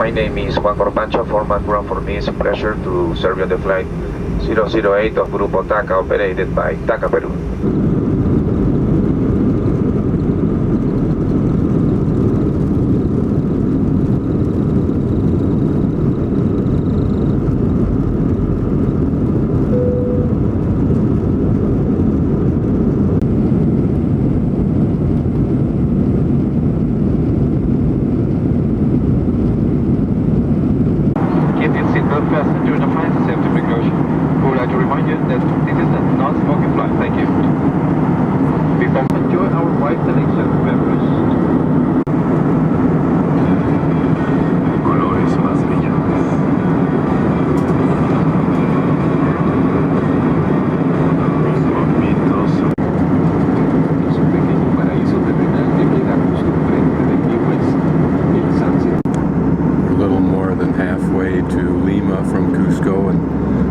My name is Juan Corpancho, former ground for me. It's a pleasure to serve you on the flight 008 of Grupo TACA, operated by TACA Peru. Fasten during the flight is safety precaution. We would like to remind you that this is a non-smoking flight. Thank you. Before enjoy our wide selection of beverage. Colores más brillantes. Los movimientos. Es un pequeño paraíso terrenal que queda justo frente de Key West, el sunset. A little more than halfway to Lima from Cusco, and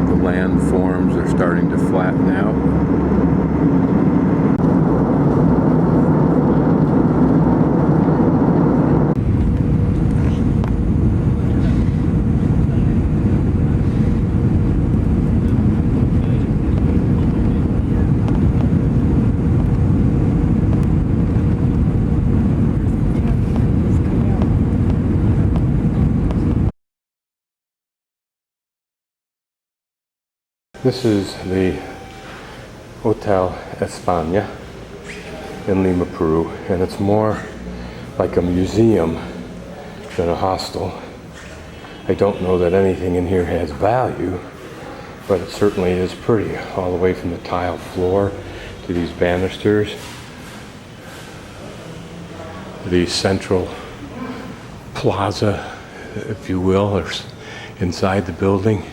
the landforms are starting to flatten out. This is the Hotel Espana in Lima, Peru, and it's more like a museum than a hostel. I don't know that anything in here has value, but it certainly is pretty, all the way from the tile floor to these banisters, the central plaza, if you will, or inside the building.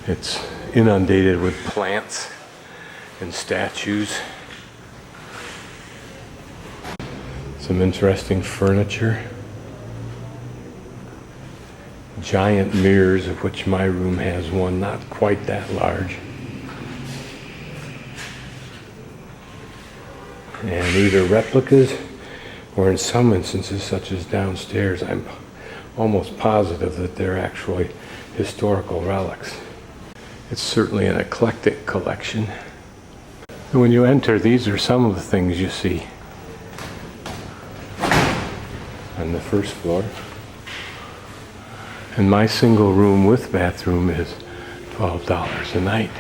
It's inundated with plants and statues. Some interesting furniture. Giant mirrors, of which my room has one not quite that large. And either replicas, or in some instances, such as downstairs, I'm almost positive that they're actually historical relics. It's certainly an eclectic collection. And when you enter, these are some of the things you see on the first floor. And my single room with bathroom is $12 a night.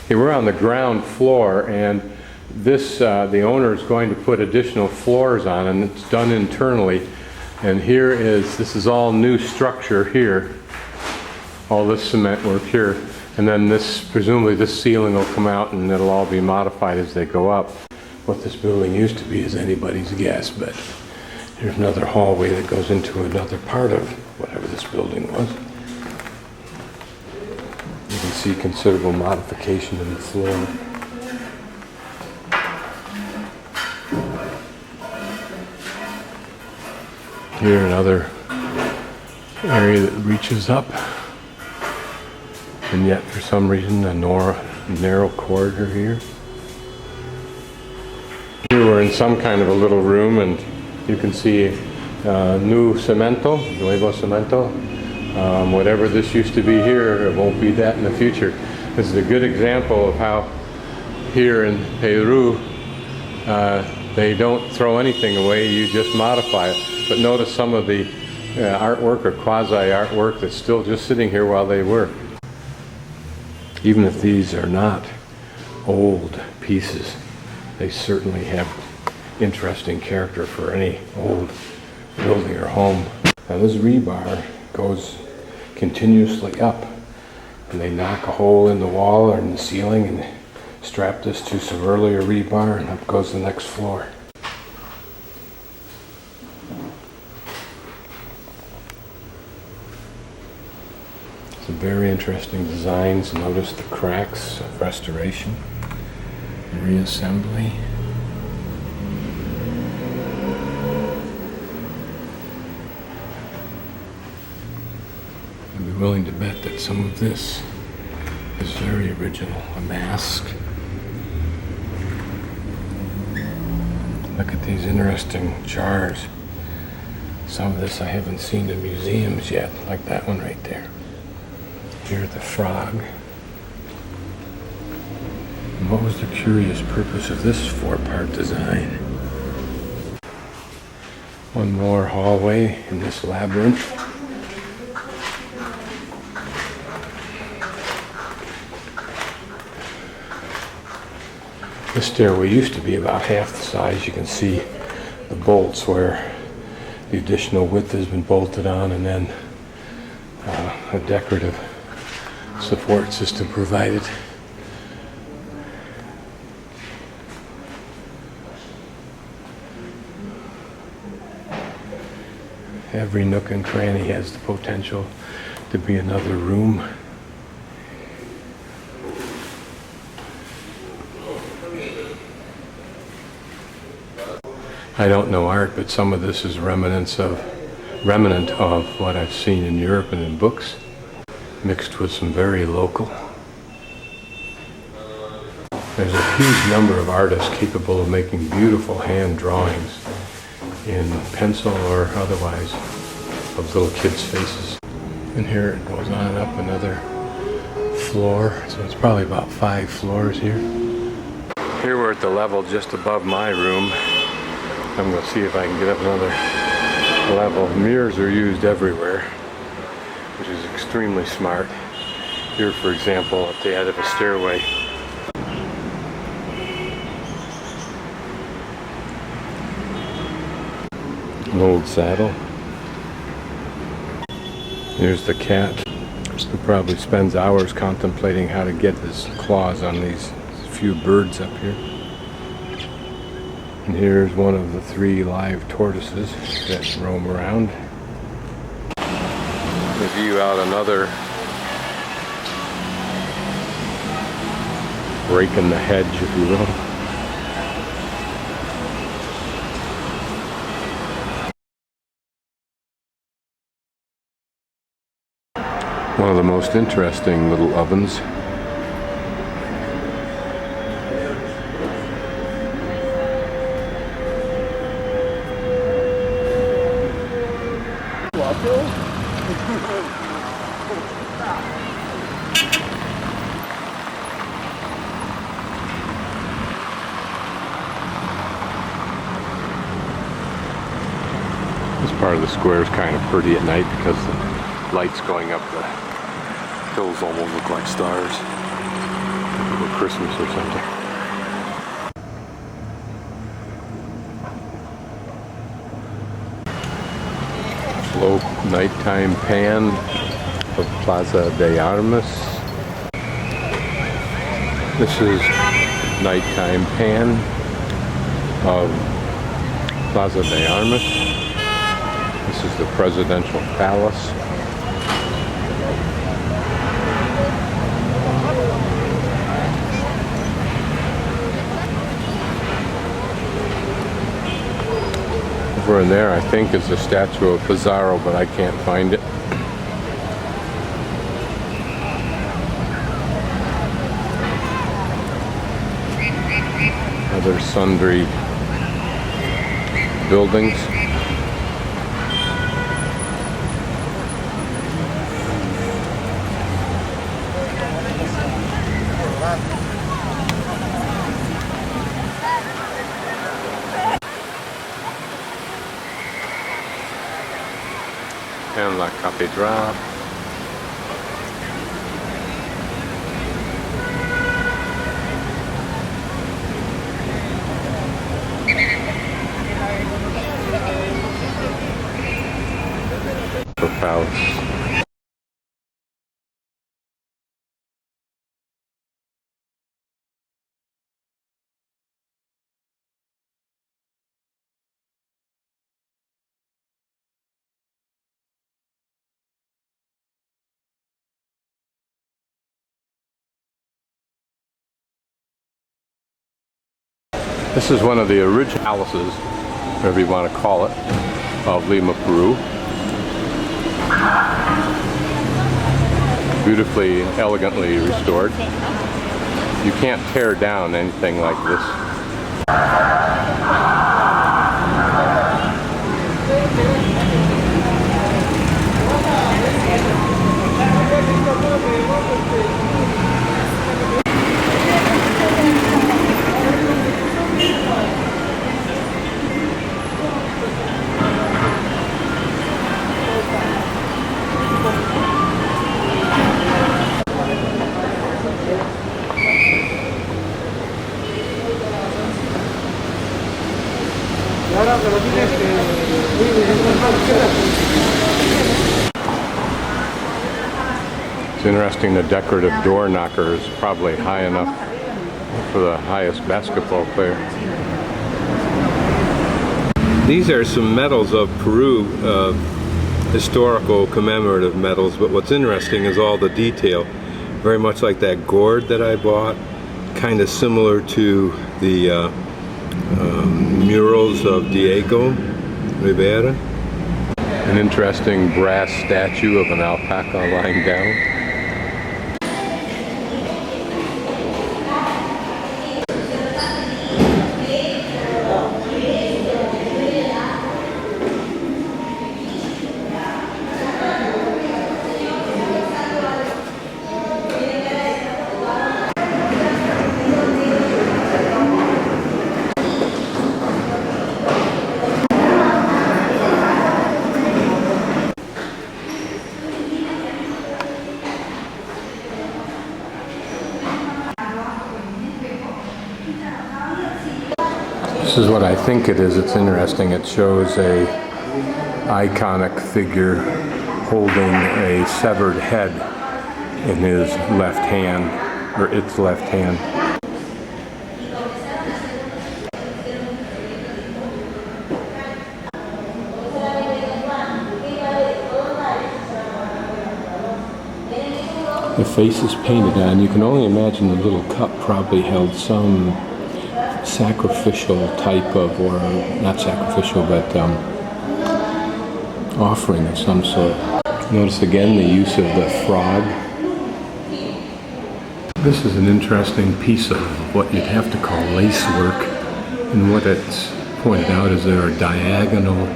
Okay, we're on the ground floor, and this the owner is going to put additional floors on, and it's done internally. And this is all new structure here. All this cement work here, and then presumably this ceiling will come out and it'll all be modified as they go up. What this building used to be is anybody's guess, but there's another hallway that goes into another part of whatever this building was. You can see considerable modification in the floor. Here another area that reaches up. And yet, for some reason, a narrow corridor here. Here we're in some kind of a little room, and you can see nuevo cemento. Whatever this used to be here, it won't be that in the future. This is a good example of how here in Peru, they don't throw anything away, you just modify it. But notice some of the artwork or quasi-artwork that's still just sitting here while they work. Even if these are not old pieces, they certainly have interesting character for any old building or home. Now this rebar goes continuously up, and they knock a hole in the wall or in the ceiling and strap this to some earlier rebar, and up goes the next floor. Some very interesting designs. Notice the cracks of restoration and reassembly. I'd be willing to bet that some of this is very original. A mask. Look at these interesting jars Some of this I haven't seen in museums yet, like that one right there. Here's the frog. And what was the curious purpose of this four-part design? One more hallway in this labyrinth. This stairway used to be about half the size. You can see the bolts where the additional width has been bolted on, and then a decorative support system provided. Every nook and cranny has the potential to be another room. I don't know art, but some of this is remnant of what I've seen in Europe and in books, mixed with some very local. There's a huge number of artists capable of making beautiful hand drawings in pencil or otherwise of little kids' faces. And here it goes on up another floor, so it's probably about 5 floors here. Here we're at the level just above my room. I'm going to see if I can get up another level. Mirrors are used everywhere, which is extremely smart. Here, for example, at the end of a stairway. An old saddle. Here's the cat, who probably spends hours contemplating how to get his claws on these few birds up here. And here's one of the 3 live tortoises that roam around. The view out another break in the hedge, if you will. One of the most interesting little ovens. This part of the square is kind of pretty at night because the lights going up the hills almost look like stars. Like a Christmas or something. Slow nighttime pan of Plaza de Armas. This is nighttime pan of Plaza de Armas. This is the presidential palace. Over in there, I think, is the statue of Pizarro, but I can't find it. Other sundry buildings. And La Catedral. The palace. This is one of the original palaces, whatever you want to call it, of Lima, Peru. Beautifully, elegantly restored. You can't tear down anything like this. It's interesting, the decorative door knocker is probably high enough for the highest basketball player. These are some medals of Peru, historical commemorative medals, but what's interesting is all the detail. Very much like that gourd that I bought, kind of similar to the murals of Diego Rivera. An interesting brass statue of an alpaca lying down. This is what I think it is. It's interesting. It shows a iconic figure holding a severed head in his left hand, or its left hand. The face is painted on. You can only imagine the little cup probably held some sacrificial type of, or not sacrificial, but offering of some sort. Notice again the use of the frog. This is an interesting piece of what you'd have to call lace work, and what it's pointed out is there are diagonal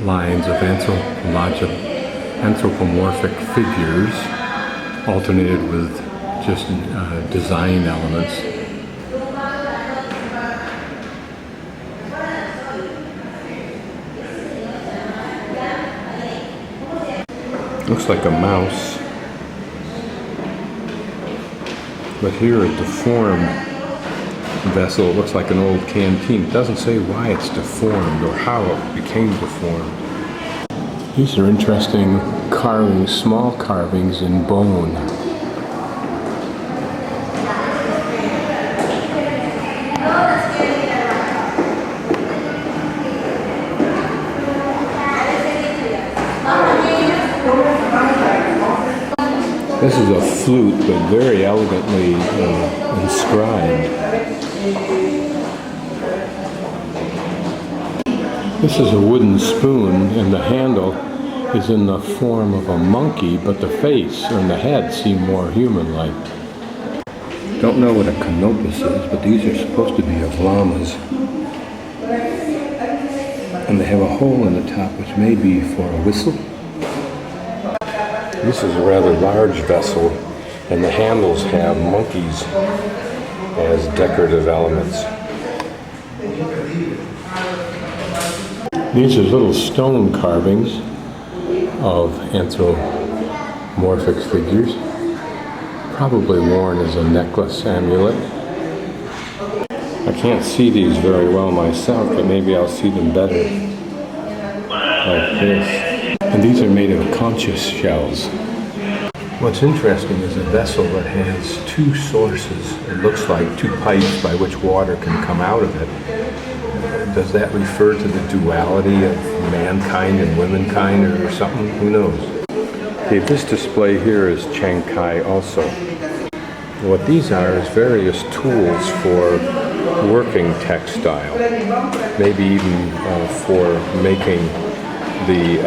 lines of anthropomorphic figures alternated with just design elements. Looks like a mouse, but here a deformed vessel. It looks like an old canteen. It doesn't say why it's deformed or how it became deformed. These are interesting carvings, small carvings in bone. This is a flute, but very elegantly inscribed. This is a wooden spoon, and the handle is in the form of a monkey, but the face and the head seem more human-like. Don't know what a canopus is, but these are supposed to be of llamas. And they have a hole in the top, which may be for a whistle. This is a rather large vessel, and the handles have monkeys as decorative elements. These are little stone carvings of anthropomorphic figures, probably worn as a necklace amulet. I can't see these very well myself, but maybe I'll see them better like this. And these are made of concha shells. What's interesting is a vessel that has two sources. It looks like two pipes by which water can come out of it. Does that refer to the duality of mankind and womankind or something? Who knows? Okay, this display here is Chiang Kai also. What these are is various tools for working textile, maybe even for making the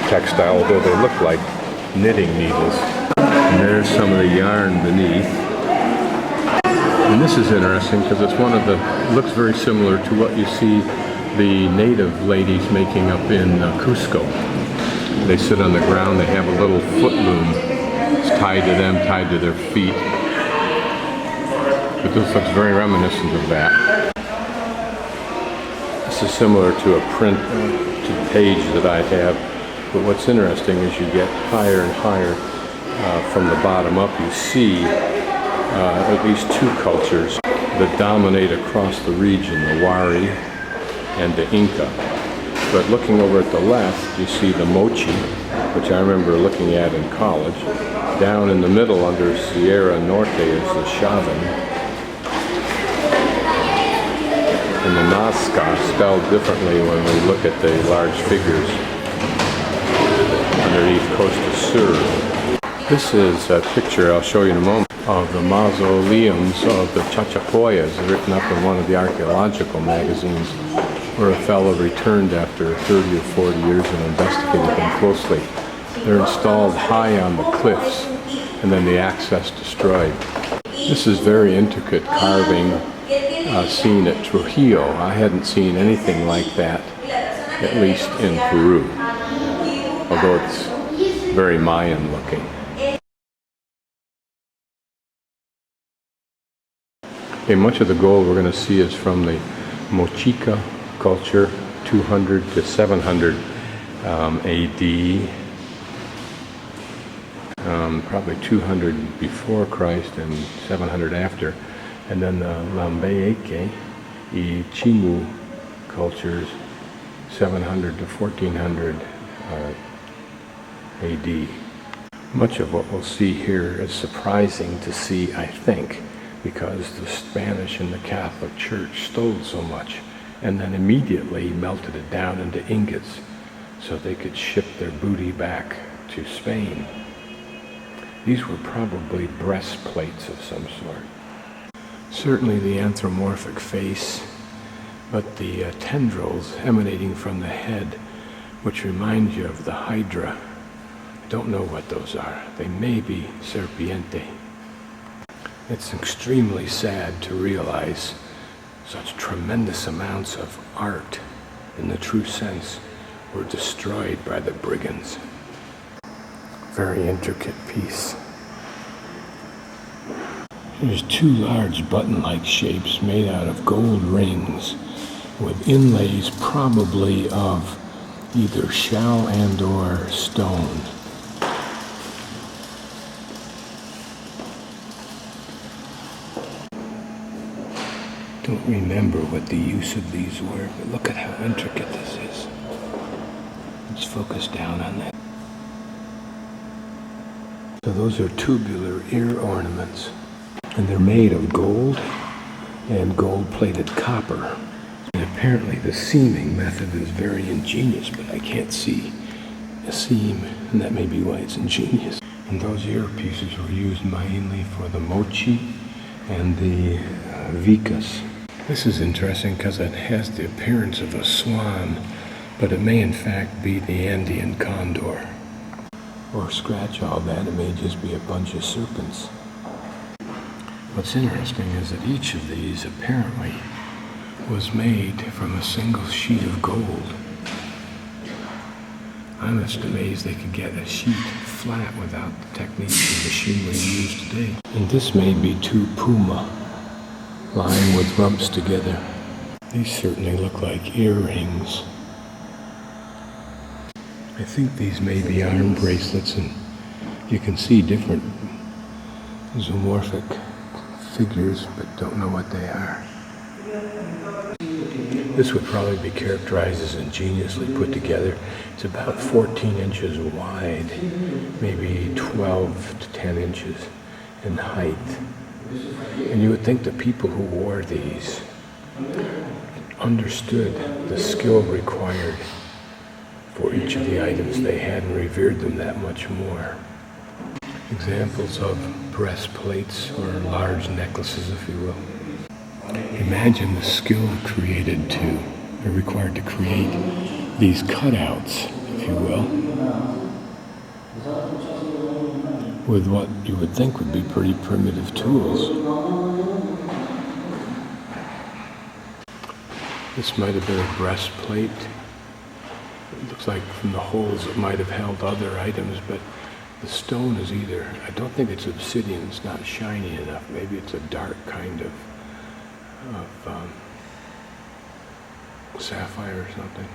textile, although they look like knitting needles. And there's some of the yarn beneath. And this is interesting because it's one of the, looks very similar to what you see the native ladies making up in Cusco. They sit on the ground, they have a little foot loom. It's tied to them, tied to their feet. But this looks very reminiscent of that. This is similar to a print page that I have, but what's interesting is you get higher and higher from the bottom up. You see at least two cultures that dominate across the region, the Wari and the Inca. But looking over at the left, you see the Mochi, which I remember looking at in college. Down in the middle under Sierra Norte is the Chauvin. And the Nazca spelled differently when we look at the large figures underneath Costa Sur. This is a picture I'll show you in a moment of the mausoleums of the Chachapoyas, written up in one of the archaeological magazines, where a fellow returned after 30 or 40 years and investigated them closely. They're installed high on the cliffs and then the access destroyed. This is very intricate carving seen at Trujillo. I hadn't seen anything like that, at least in Peru, although it's very Mayan looking. Okay, much of the gold we're going to see is from the Mochica culture, 200 to 700 AD, probably 200 before Christ and 700 after. And then the Lambayeque y Chimu cultures, 700 to 1400 AD. Much of what we'll see here is surprising to see, I think, because the Spanish and the Catholic Church stole so much and then immediately melted it down into ingots so they could ship their booty back to Spain. These were probably breastplates of some sort. Certainly the anthropomorphic face, but the tendrils emanating from the head, which remind you of the Hydra. I don't know what those are. They may be serpiente. It's extremely sad to realize such tremendous amounts of art, in the true sense, were destroyed by the brigands. Very intricate piece. There's two large button-like shapes made out of gold rings with inlays probably of either shell and or stone. Don't remember what the use of these were, but look at how intricate this is. Let's focus down on that. So those are tubular ear ornaments, and they're made of gold and gold-plated copper. And apparently the seaming method is very ingenious, but I can't see a seam, and that may be why it's ingenious. And those earpieces were used mainly for the mochi and the vicas. This is interesting because it has the appearance of a swan, but it may in fact be the Andean condor. Or scratch all that, it may just be a bunch of serpents. What's interesting is that each of these apparently was made from a single sheet of gold. I'm just amazed they could get a sheet flat without the techniques and machinery used today. And this may be two puma lying with rumps together. These certainly look like earrings. I think these may be arm bracelets, and you can see different zoomorphic figures, but don't know what they are. This would probably be characterized as ingeniously put together. It's about 14 inches wide, maybe 12 to 10 inches in height. And you would think the people who wore these understood the skill required for each of the items they had and revered them that much more. Examples of breastplates or large necklaces, if you will. Imagine the skill required to create these cutouts, if you will, with what you would think would be pretty primitive tools. This might have been a breastplate. It looks like from the holes it might have held other items, but the stone is either, I don't think it's obsidian, it's not shiny enough. Maybe it's a dark kind of sapphire or something.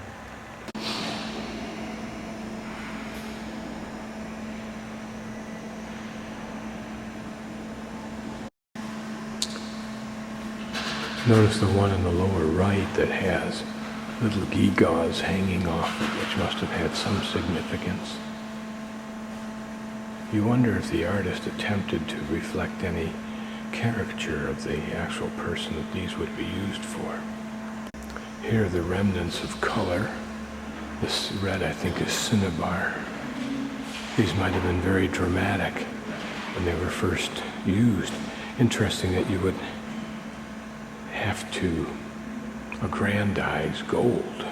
Notice the one in the lower right that has little gewgaws hanging off it, which must have had some significance. You wonder if the artist attempted to reflect any caricature of the actual person that these would be used for. Here are the remnants of color. This red, I think, is cinnabar. These might have been very dramatic when they were first used. Interesting that you would have to aggrandize gold.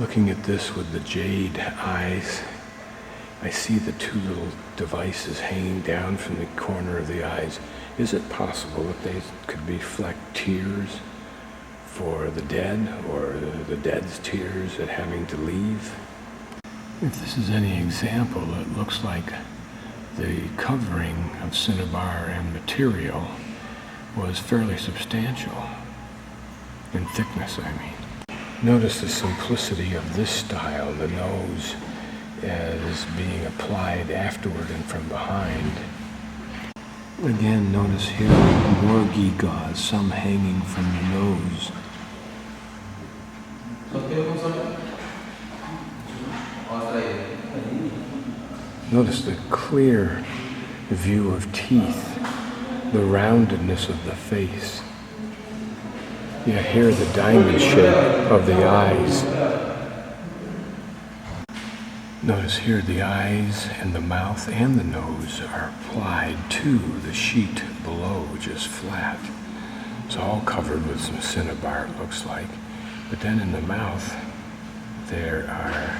Looking at this with the jade eyes, I see the two little devices hanging down from the corner of the eyes. Is it possible that they could reflect tears for the dead, or the dead's tears at having to leave? If this is any example, it looks like the covering of cinnabar and material was fairly substantial, in thickness, I mean. Notice the simplicity of this style, the nose as being applied afterward and from behind. Again, notice here more gewgaws, some hanging from the nose. Notice the clear view of teeth, the roundedness of the face. You hear the diamond shape of the eyes. Notice here the eyes and the mouth and the nose are applied to the sheet below, just flat. It's all covered with some cinnabar, it looks like. But then in the mouth, there are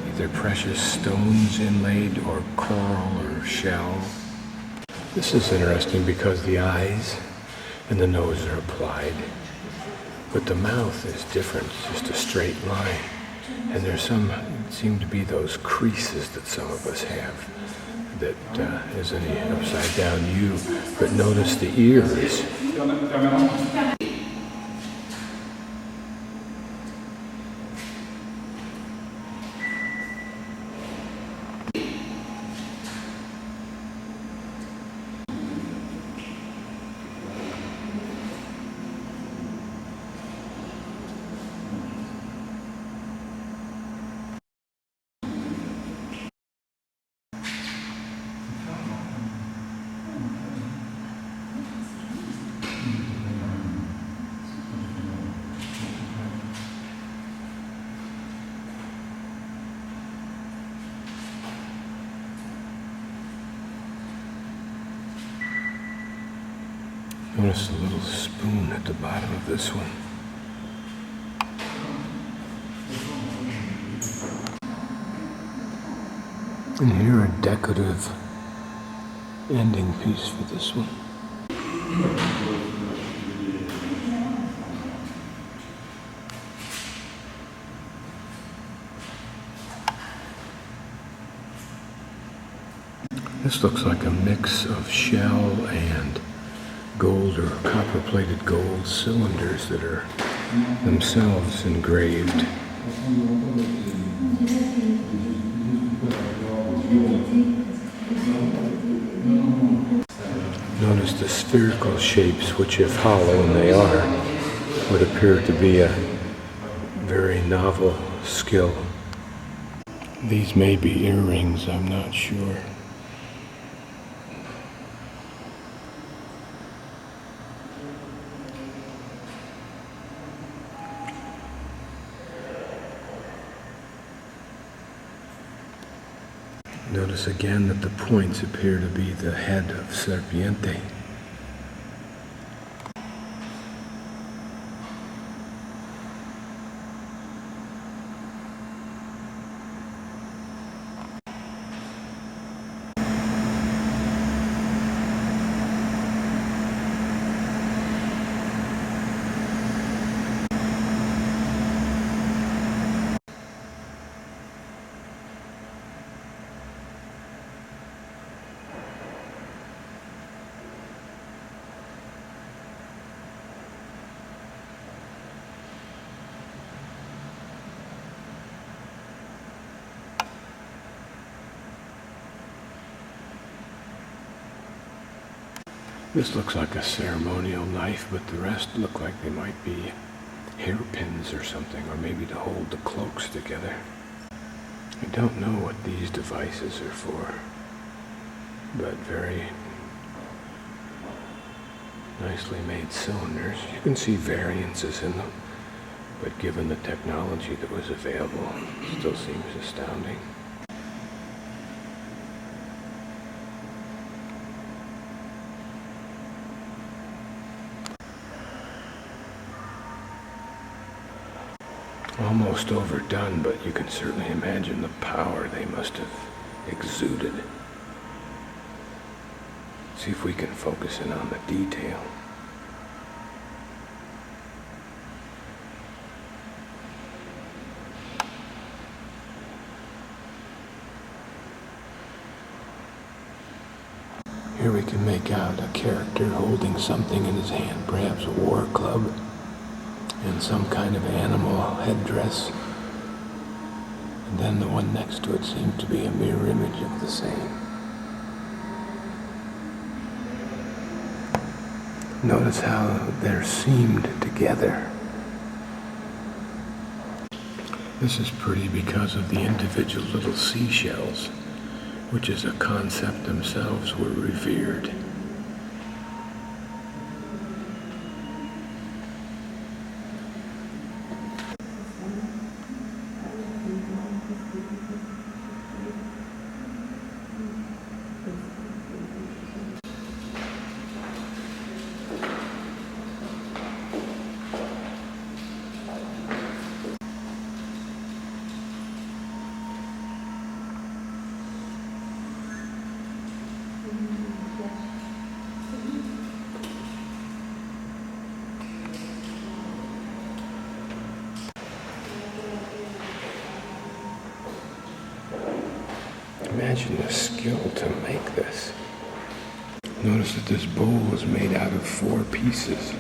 either precious stones inlaid or coral or shell. This is interesting because the eyes and the nose are applied, but the mouth is different, it's just a straight line. And there's seem to be those creases that some of us have that is in the upside down U. But notice the ears. Notice the little spoon at the bottom of this one. And here a decorative ending piece for this one. This looks like a mix of shell and gold or copper-plated gold cylinders that are themselves engraved. Notice the spherical shapes, which if hollow, and they are, would appear to be a very novel skill. These may be earrings, I'm not sure. Notice again that the points appear to be the head of Serpiente. This looks like a ceremonial knife, but the rest look like they might be hairpins or something, or maybe to hold the cloaks together. I don't know what these devices are for. but very nicely made cylinders. You can see variances in them, but given the technology that was available, it still seems astounding. Almost overdone, but you can certainly imagine the power they must have exuded. See if we can focus in on the detail. Here we can make out a character holding something in his hand, perhaps a war club, and some kind of animal headdress. And then the one next to it seemed to be a mirror image of the same. Notice how they're seamed together. This is pretty because of the individual little seashells, which as a concept themselves were revered. Imagine the skill to make this. Notice that this bowl is made out of 4 pieces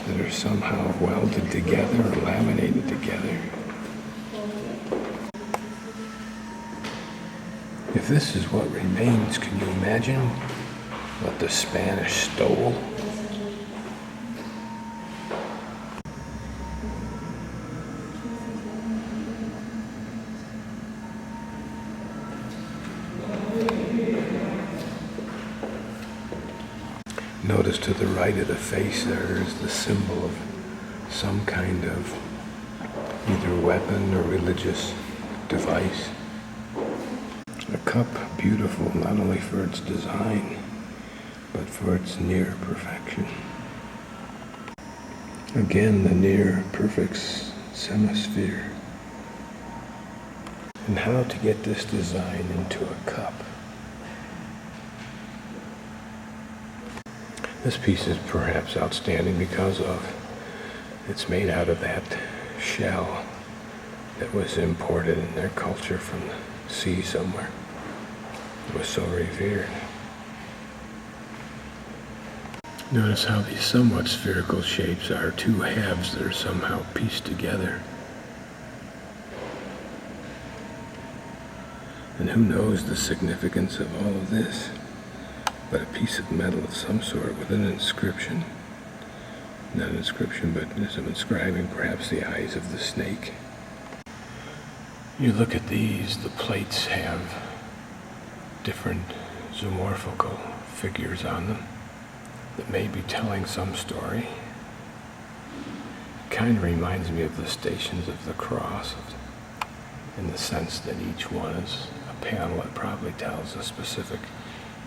that are somehow welded together or laminated together. If this is what remains, can you imagine what the Spanish stole? Notice to the right of the face there is the symbol of some kind of either weapon or religious device. A cup beautiful not only for its design, but for its near perfection. Again, the near perfect semisphere. And how to get this design into a cup. This piece is perhaps outstanding because of it's made out of that shell that was imported in their culture from the sea somewhere. It was so revered. Notice how these somewhat spherical shapes are 2 halves that are somehow pieced together. And who knows the significance of all of this? But a piece of metal of some sort with an inscription. Not an inscription, but some inscribing perhaps the eyes of the snake. You look at these, the plates have different zoomorphical figures on them that may be telling some story. It kind of reminds me of the Stations of the Cross, in the sense that each one is a panel that probably tells a specific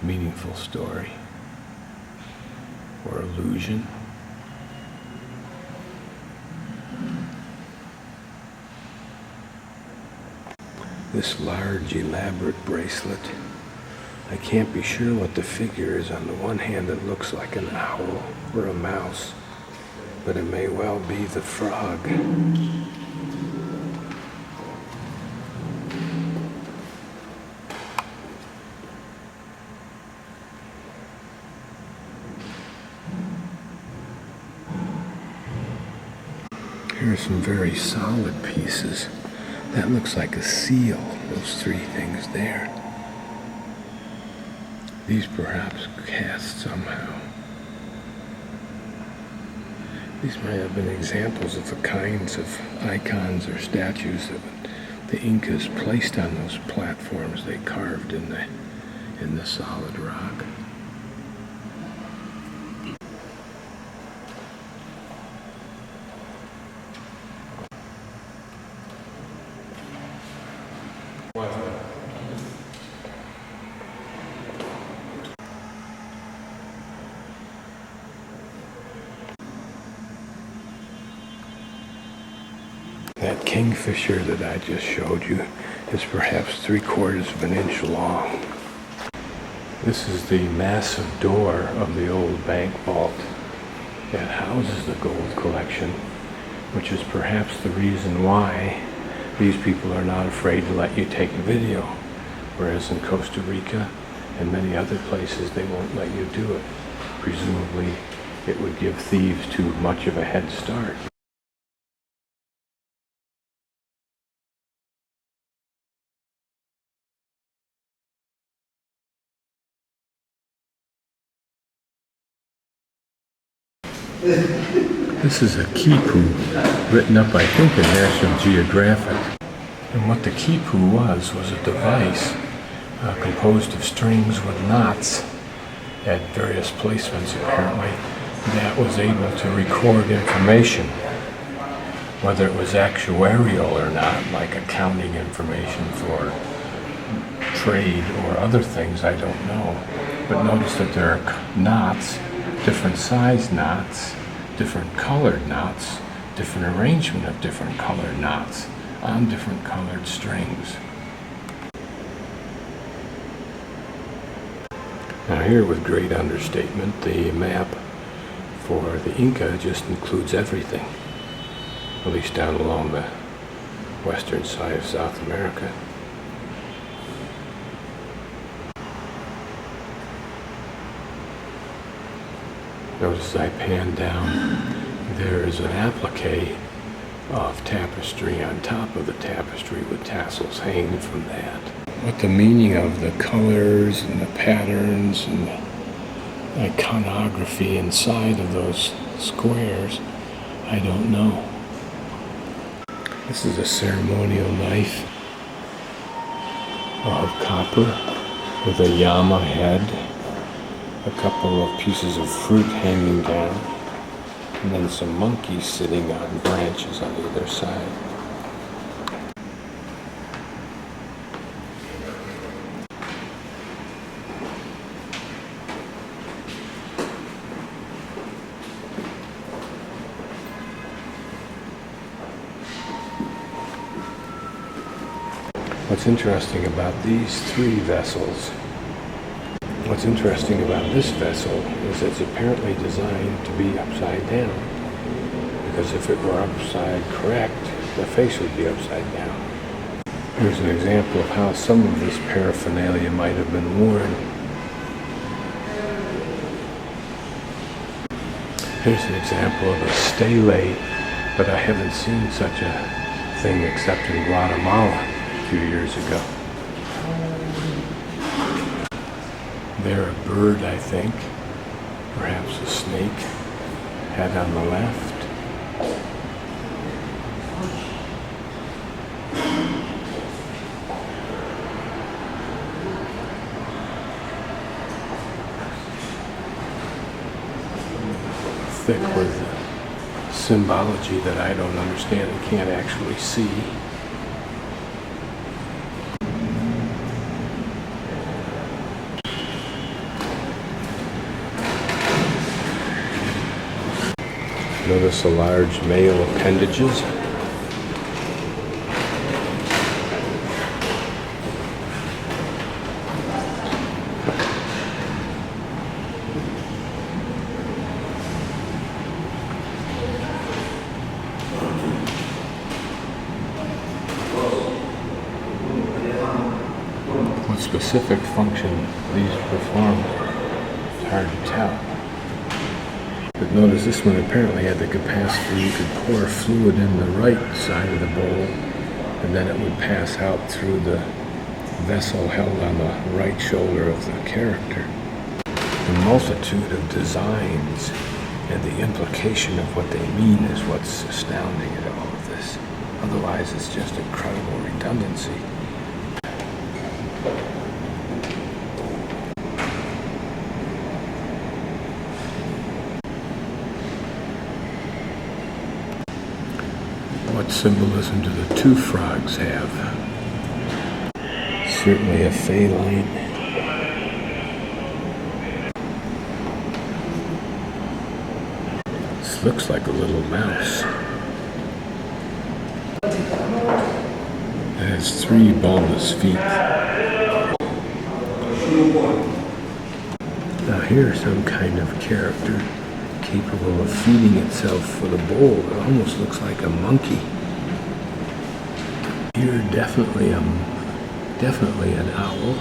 meaningful story or illusion. This large, elaborate bracelet, I can't be sure what the figure is. On the one hand, it looks like an owl or a mouse, but it may well be the frog. Here are some very solid pieces. That looks like a seal, those 3 things there. These perhaps cast somehow. These might have been examples of the kinds of icons or statues that the Incas placed on those platforms they carved in the in the solid rock. That kingfisher that I just showed you is perhaps 3/4 of an inch long. This is the massive door of the old bank vault that houses the gold collection, which is perhaps the reason why these people are not afraid to let you take a video, whereas in Costa Rica and many other places they won't let you do it. Presumably it would give thieves too much of a head start. This is a quipu, written up I think in National Geographic. And what the quipu was a device composed of strings with knots at various placements apparently that was able to record information. Whether it was actuarial or not, like accounting information for trade or other things, I don't know. But notice that there are knots, different size knots, different colored knots, different arrangement of different colored knots on different colored strings. Now here, with great understatement, the map for the Inca just includes everything, at least down along the western side of South America. Notice as I pan down, there is an applique of tapestry on top of the tapestry with tassels hanging from that. What the meaning of the colors and the patterns and the iconography inside of those squares, I don't know. This is a ceremonial knife of copper with a llama head, a couple of pieces of fruit hanging down, and then some monkeys sitting on branches on either side. What's interesting about these three vessels, what's interesting about this vessel is it's apparently designed to be upside down. Because if it were upside correct, the face would be upside down. Here's an example of how some of this paraphernalia might have been worn. Here's an example of a stele, but I haven't seen such a thing except in Guatemala a few years ago. There, a bird, I think, perhaps a snake, head on the left. Thick with symbology that I don't understand and can't actually see. Notice a large male appendages. What specific function these perform, it's hard to tell. But notice this one apparently had the capacity, you could pour fluid in the right side of the bowl and then it would pass out through the vessel held on the right shoulder of the character. The multitude of designs and the implication of what they mean is what's astounding in all of this. Otherwise it's just incredible redundancy. What symbolism do the two frogs have? Certainly a feline. This looks like a little mouse. It has 3 bulbous feet. Now here's some kind of character capable of feeding itself with a bowl. It almost looks like a monkey. Here, definitely an owl.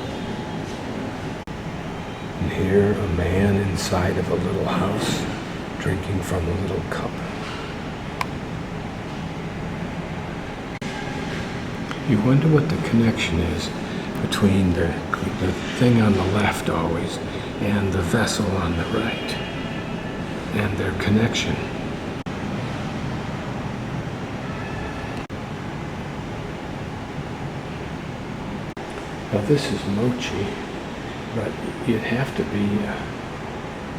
And here, a man inside of a little house, drinking from a little cup. You wonder what the connection is between the thing on the left always and the vessel on the right, and their connection. Now this is Mochi, but you'd have to be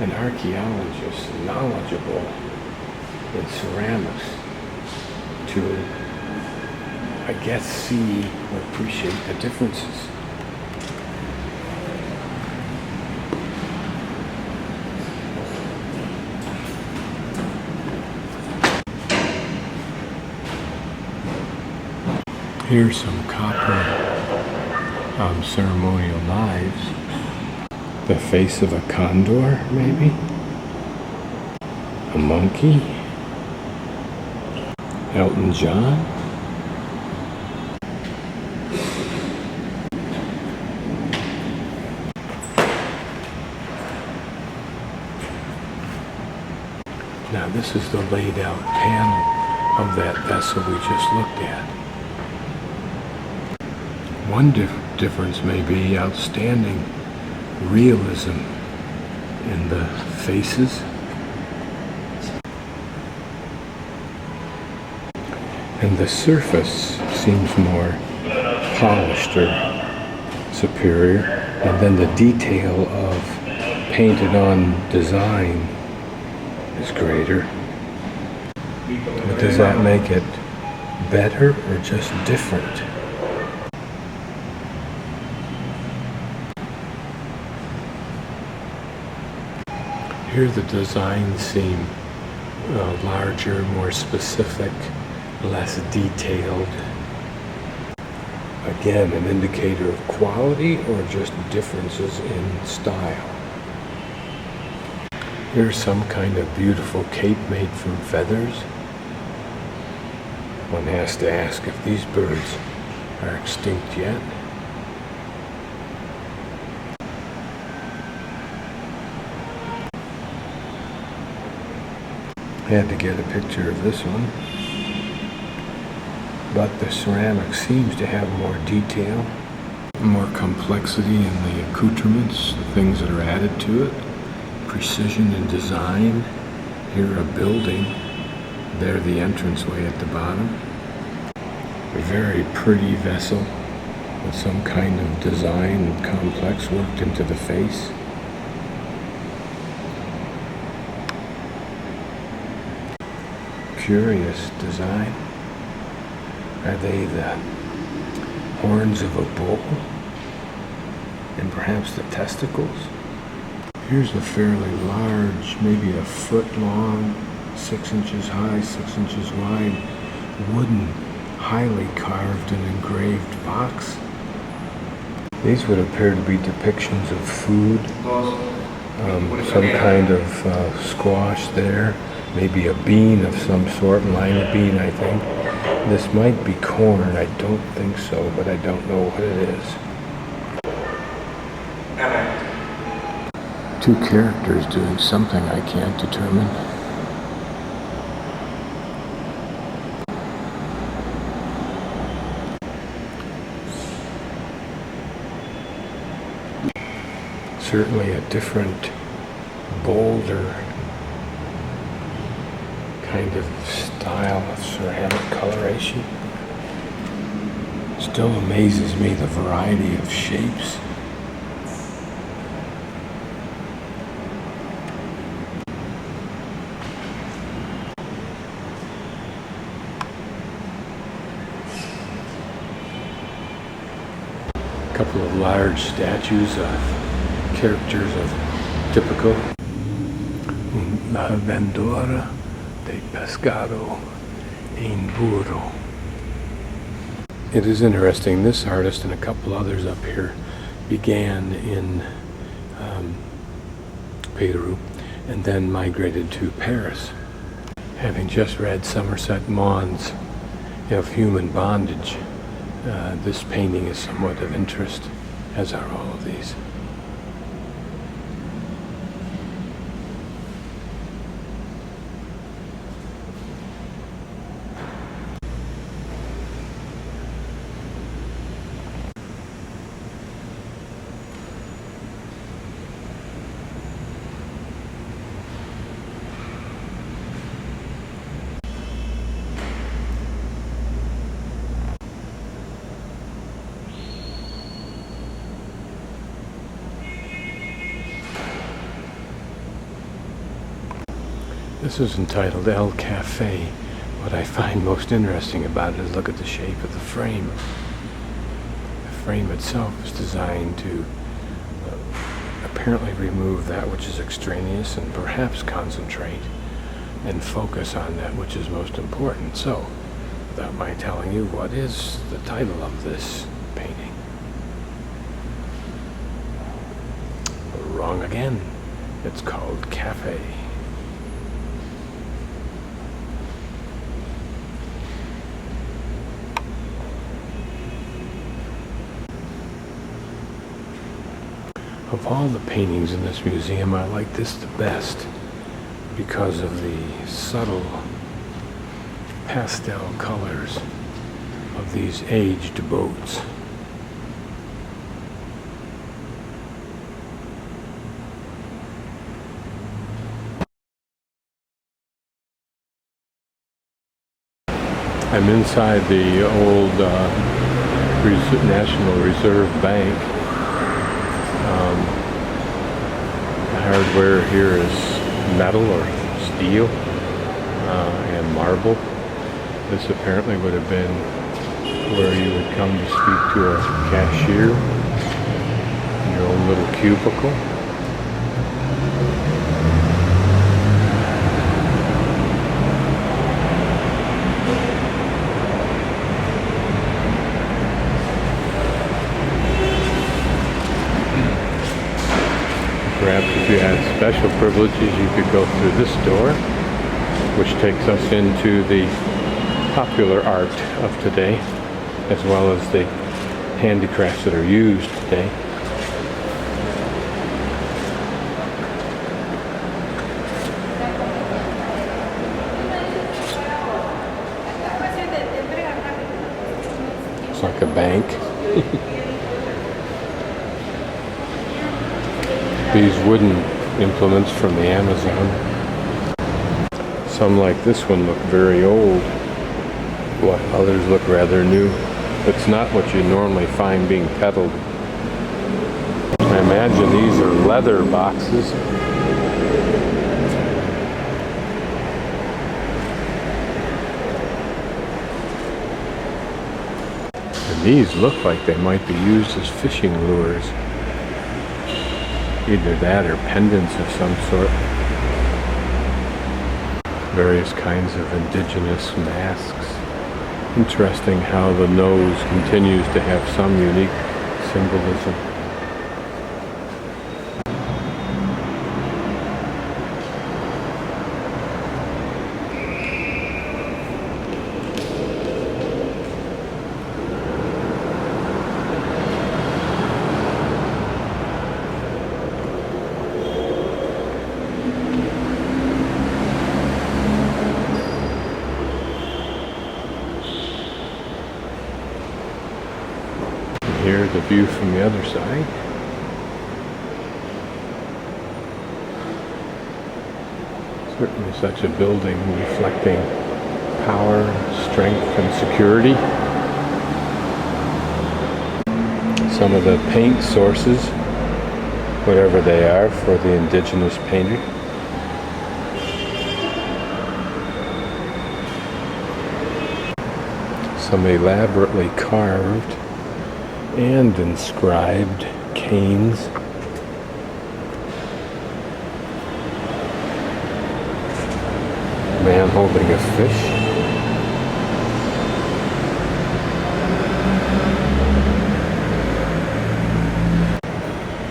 an archaeologist knowledgeable in ceramics to, I guess, see or appreciate the differences. Here's some copper ceremonial knives. The face of a condor, maybe? A monkey? Elton John? Now this is the laid out panel of that vessel we just looked at. One difference may be outstanding realism in the faces. And the surface seems more polished or superior. And then the detail of painted on design is greater. But does that make it better or just different? Here the designs seem larger, more specific, less detailed. Again, an indicator of quality or just differences in style. Here's some kind of beautiful cape made from feathers. One has to ask if these birds are extinct yet. Had to get a picture of this one, but the ceramic seems to have more detail, more complexity in the accoutrements, the things that are added to it, precision in design. Here a building, there the entranceway at the bottom. A very pretty vessel with some kind of design and complex worked into the face. Curious design. Are they the horns of a bull? And perhaps the testicles? Here's a fairly large, maybe a foot long, 6 inches high, 6 inches wide, wooden, highly carved and engraved box. These would appear to be depictions of food, some kind of squash there. Maybe a bean of some sort, lima bean, I think. This might be corn, I don't think so, but I don't know what it is. Two characters doing something I can't determine. Certainly a different, bolder kind of style of ceramic coloration. Still amazes me the variety of shapes. couple of large statues of characters of typical La vendedora de pescado en burro. It is interesting, this artist and a couple others up here began in Peru and then migrated to Paris. Having just read Somerset Maugham's Of Human Bondage, this painting is somewhat of interest, as are all of these. This is entitled El Cafe. What I find most interesting about it is look at the shape of the frame. The frame itself is designed to apparently remove that which is extraneous and perhaps concentrate and focus on that which is most important. So, without my telling you, what is the title of this painting? Wrong again. It's called Cafe. Of all the paintings in this museum, I like this the best because of the subtle pastel colors of these aged boats. I'm inside the old National Reserve Bank. The hardware here is metal or steel and marble. This apparently would have been where you would come to speak to a cashier in your own little cubicle. Perhaps if you had special privileges, you could go through this door, which takes us into the popular art of today, as well as the handicrafts that are used today. It's like a bank. These wooden implements from the Amazon. Some like this one look very old, while others look rather new. It's not what you normally find being peddled. I imagine these are leather boxes. And these look like they might be used as fishing lures. Either that or pendants of some sort. Various kinds of indigenous masks. Interesting how the nose continues to have some unique symbolism. Here's the view from the other side. Certainly such a building reflecting power, strength, and security. Some of the paint sources, whatever they are, for the indigenous painter. Some elaborately carved and inscribed canes. Man holding a fish.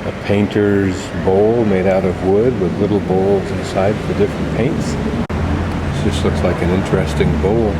A painter's bowl made out of wood with little bowls inside for different paints. This just looks like an interesting bowl.